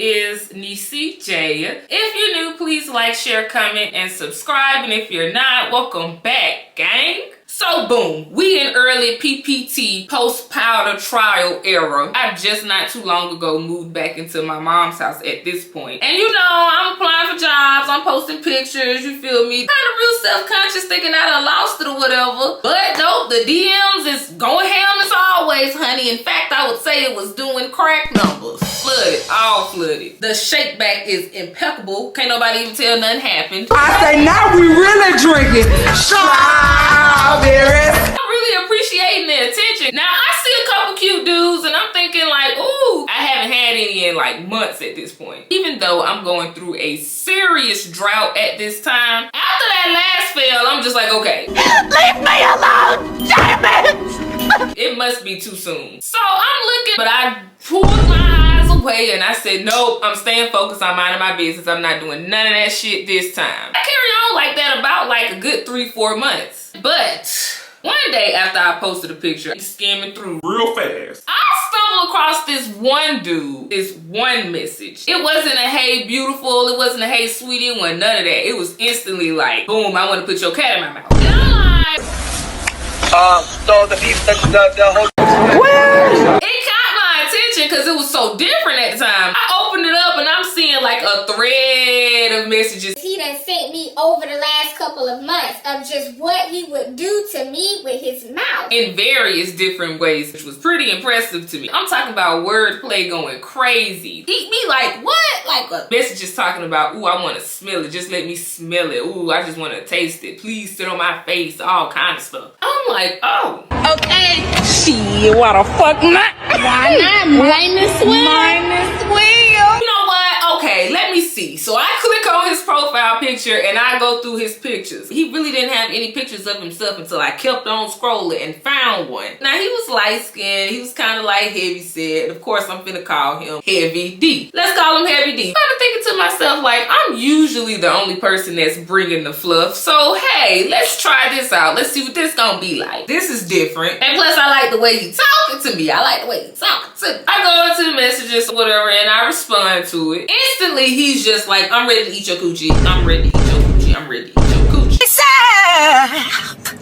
is Lanecia. If you're new, please like, share, comment, and subscribe. And if you're not, welcome back, gang. So boom, we in early PPT, post-powder trial era. I just not too long ago moved back into my mom's house at this point. And you know, I'm applying for jobs, I'm posting pictures, you feel me? Kind of real self-conscious thinking I done lost it or whatever. But nope, the DMs is going ham as always, honey. In fact, I would say it was doing crack numbers. Flooded, all flooded. The shake back is impeccable. Can't nobody even tell nothing happened. I say now we really drinking. Strawberry. I'm really appreciating the attention. Now I see a couple cute dudes and I'm thinking like, ooh, I haven't had any in like months at this point. Even though I'm going through a serious drought at this time. After that last spell, I'm just like, okay. Leave me alone, damn it! It must be too soon. So I'm looking, but I pulled my eyes away and I said, nope, I'm staying focused on minding my business. I'm not doing none of that shit this time. I carry on like that about like a good 3-4 months. But one day after I posted a picture, skimming through real fast, I stumbled across this one dude, this one message. It wasn't a hey beautiful, it wasn't a hey sweetie, it wasn't none of that. It was instantly like, boom, I want to put your cat in my mouth. And I'm like, so the people, the whole... It caught my attention because it was so different at the time. I opened it up and I'm seeing like a thread of messages. He done sent me over the last couple of months of just what he would do to me with his mouth. In various different ways, which was pretty impressive to me. I'm talking about wordplay going crazy. Eat me like what? Like a message is talking about, ooh, I want to smell it. Just let me smell it. Ooh, I just want to taste it. Please sit on my face. All kind of stuff. I'm like, oh. Okay. Shit, why the fuck not? Why not? Minus one. Minus wheel. You know what? Okay, let me see. So I click on his profile picture and I go through his pictures. He really didn't have any pictures of himself until I kept on scrolling and found one. Now he was light skinned. He was kind of like heavy set. Of course, I'm finna call him Heavy D. Let's call him Heavy D. I'm thinking to myself like, I'm usually the only person that's bringing the fluff. So hey, let's try this out. Let's see what this gonna be like. This is different. And plus I like the way he talking to me. I like the way he talking to me. I go into the messages or whatever and I respond to it. Instantly he's just like, I'm ready to eat your coochie. I'm ready to eat your coochie. I'm ready to eat your coochie.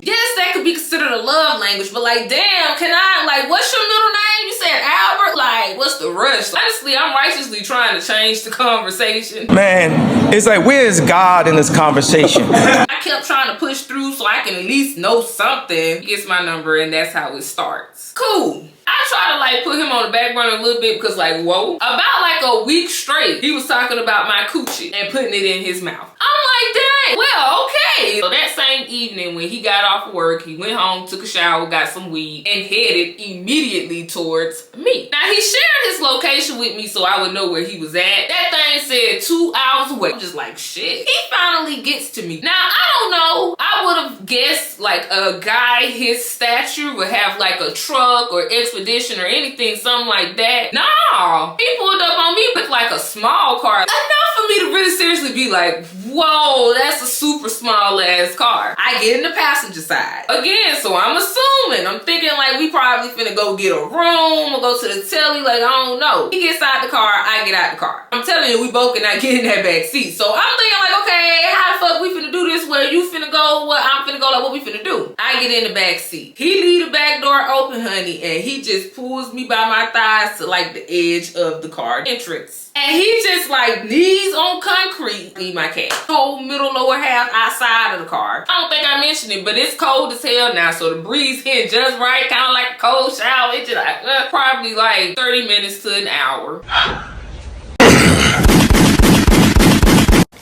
Yes, that could be considered a love language, but like, damn, can I, like, what's your middle name? You said Albert? Like, what's the rush? Honestly, I'm righteously trying to change the conversation. Man, it's like, where is God in this conversation? I kept trying to push through so I can at least know something. He gets my number and that's how it starts. Cool. I try to like put him on the back burner a little bit because like, whoa. About like a week straight, he was talking about my coochie and putting it in his mouth. I'm like, dang, well, okay. So that same evening when he got off work, he went home, took a shower, got some weed, and headed immediately towards me. Now he shared his location with me so I would know where he was at. That thing said 2 hours away. I'm just like, shit. He finally gets to me. Now, I don't know. I would have guessed like a guy his stature would have like a truck or expedition or anything, something like that. Nah, he pulled up on me with like a small car. Enough for me to really seriously be like, whoa, that's a super small ass car. I get in the passenger side. Again, so I'm assuming, I'm thinking like we probably finna go get a room or go to the telly, like I don't know. He gets out the car, I get out the car. I'm telling you, we both cannot get in that back seat. So I'm thinking like, okay, how the fuck we finna do this? Where you finna go? What I'm finna go? Like what we finna do? I get in the back seat. He leave the back door open, honey, and he just pulls me by my thighs to like the edge of the car entrance. And he just like knees on concrete, leave my cat. Whole middle lower half outside of the car. I don't think I mentioned it, but it's cold as hell now, so the breeze hit just right, kind of like a cold shower. It's just like probably like 30 minutes to an hour.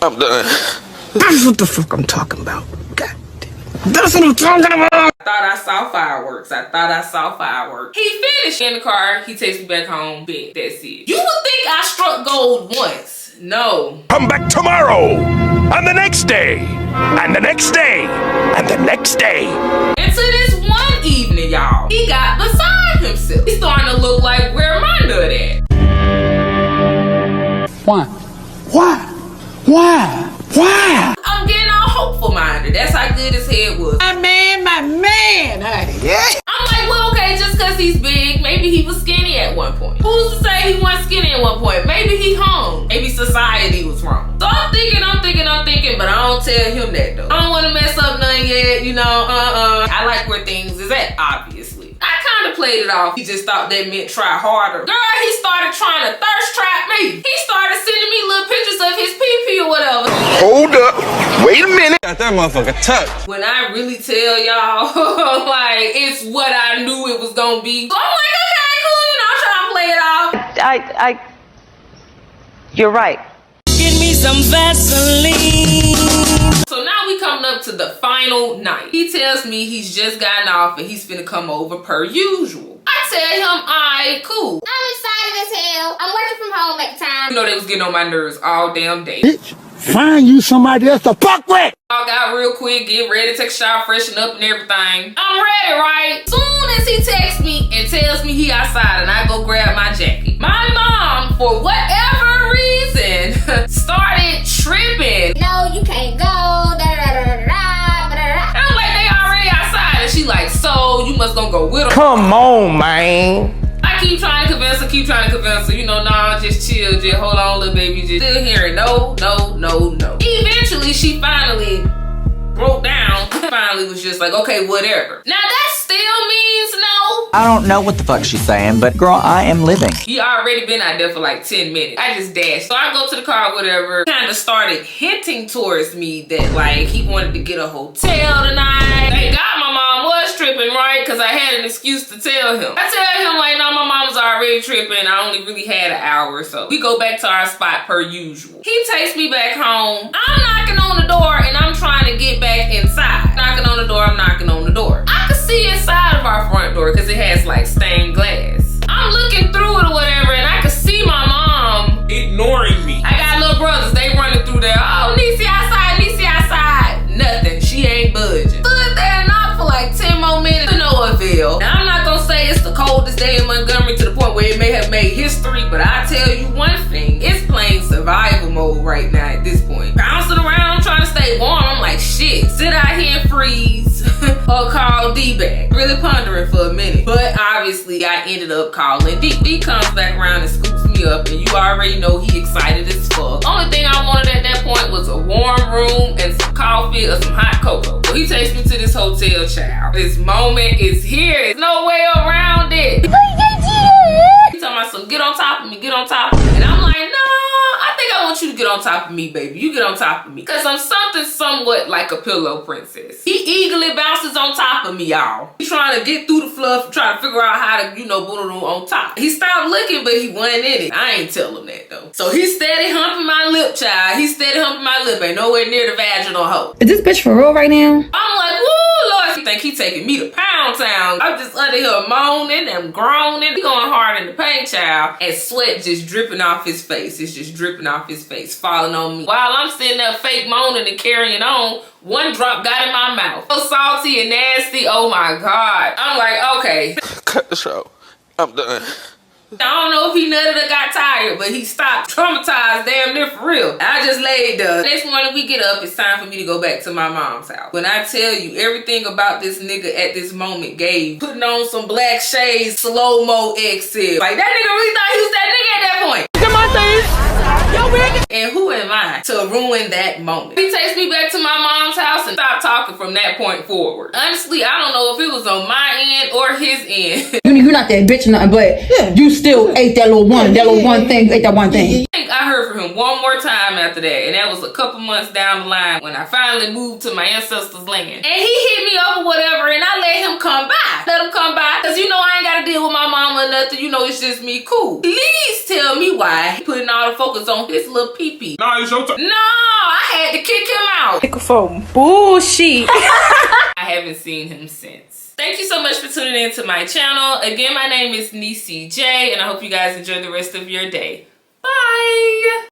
I'm done. That's what the fuck I'm talking about. God damn. That's what I'm talking about. I thought I saw fireworks. I thought I saw fireworks. He finished in the car. He takes me back home. Bet. That's it. You would think I struck gold once. No. Come back tomorrow, and the next day, and the next day, and the next day. And to this one evening, y'all, he got beside himself. He's starting to look like where my nut at. Why? Why? Why? Why? I'm getting all hopeful minded. That's how good his head was. My man, honey. Yeah. I'm like, well, okay, just because he's big, maybe he was skinny at one point. Who's to say he wasn't skinny at one point? Maybe he hung. society was wrong. So I'm thinking, but I don't tell him that though. I don't want to mess up none yet, you know, I like where things is at, obviously. I kind of played it off. He just thought that meant try harder. Girl, he started trying to thirst trap me. He started sending me little pictures of his pee-pee or whatever. Hold up. Wait a minute. Got that motherfucker tucked. When I really tell y'all, like, it's what I knew it was gonna be. So I'm like, okay, cool, you know, I'm trying to play it off. You're right. Give me some Vaseline. So now we coming up to the final night. He tells me he's just gotten off and he's finna come over per usual. I tell him, alright, cool. I'm excited as hell. I'm working from home at the time. You know they was getting on my nerves all damn day. Bitch, find you somebody else to fuck with. I got real quick, get ready to take a shower, freshen up and everything. I'm ready, right? Soon as he texts me and tells me he outside and I go grab my jacket, my mom, for whatever reason, started tripping. No, you can't go. I'm like, they already outside. And she like, so you must gonna go with them. Come on, man. I keep trying to convince her, you know, nah, just chill, just hold on, little baby, just still hearing no. Eventually, she finally broke down, finally was just like, okay, whatever. Now that still means no. I don't know what the fuck she's saying, but girl, I am living. He already been out there for like 10 minutes. I just dashed. So I go to the car, whatever, kind of started hinting towards me that like he wanted to get a hotel tonight. Thank God my mom was tripping, right? Because I had an excuse to tell him. I tell him like, no, my mom was already tripping. I only really had an hour or so. We go back to our spot per usual. He takes me back home. I'm knocking on the door and I'm trying to get back inside. Knocking on the door, I'm knocking on the door. I could see inside of our front door because it has like stained glass. I'm looking through it or whatever and I could see my mom ignoring me. I got little brothers, they running through there. Oh, Niecy outside, Niecy outside. Nothing, she ain't budging. Stood there and knocked for like 10 more minutes to no avail. Now I'm not gonna say it's the coldest day in Montgomery to the point where it may have made history, but I tell you one thing, it's playing survival mode right now at this point. Bouncing around trying to stay warm, I'm like, shit, sit out here and freeze or call D back. Really pondering for a minute, but obviously I ended up calling D. D comes back around and scoops me up and you already know he excited as fuck. Only thing I wanted at that point was a warm room and some coffee or some hot cocoa. So he takes me to this hotel, child. This moment is here. There's no way around it. He talking about some get on top of me, get on top of me. And I'm like, no, I think I want you to get on top of me, baby. You get on top of me. Because I'm something somewhat like a pillow princess. He eagerly bounces on top of me, y'all. He's trying to get through the fluff, trying to figure out how to, you know, put it on top. He stopped looking, but he wasn't in it. I ain't tell him that, though. So he's steady humping my lip, child. He's steady humping my lip. Ain't nowhere near the vaginal hole. Is this bitch for real right now? I'm like, woo, Lord. He think he taking me to Pound Town. I'm just under here moaning and groaning. He going hard in the paint, child. And sweat just dripping off his face. It's just dripping off his face, falling on me. While I'm sitting there fake moaning and carrying on, one drop got in my mouth. So salty and nasty. Oh my God. I'm like, okay. Cut the show. I'm done. I don't know if he nutted or got tired, but he stopped. Traumatized, damn near for real. I just laid there. Next morning we get up, it's time for me to go back to my mom's house. When I tell you everything about this nigga at this moment gave, putting on some black shades, slow-mo exit. Like that nigga really thought he was that nigga at that point. Look at my face. Yo, nigga. And who am I to ruin that moment? He takes me back to my mom's house and stopped talking from that point forward. Honestly, I don't know if it was on my end or his end. You're not that bitch or nothing, but you still ate that little one thing, you ate that one thing. I think I heard from him one more time after that, and that was a couple months down the line when I finally moved to my ancestors' land. And he hit me up or whatever, and I let him come by. Let him come by, because you know I ain't got to deal with my mama or nothing. You know, it's just me. Cool. Please tell me why he putting all the focus on his little pee-pee. Nah, it's your turn. No, I had to kick him out. Microphone bullshit. I haven't seen him since. Thank you so much for tuning in to my channel. Again, my name is Niecy J, and I hope you guys enjoy the rest of your day. Bye.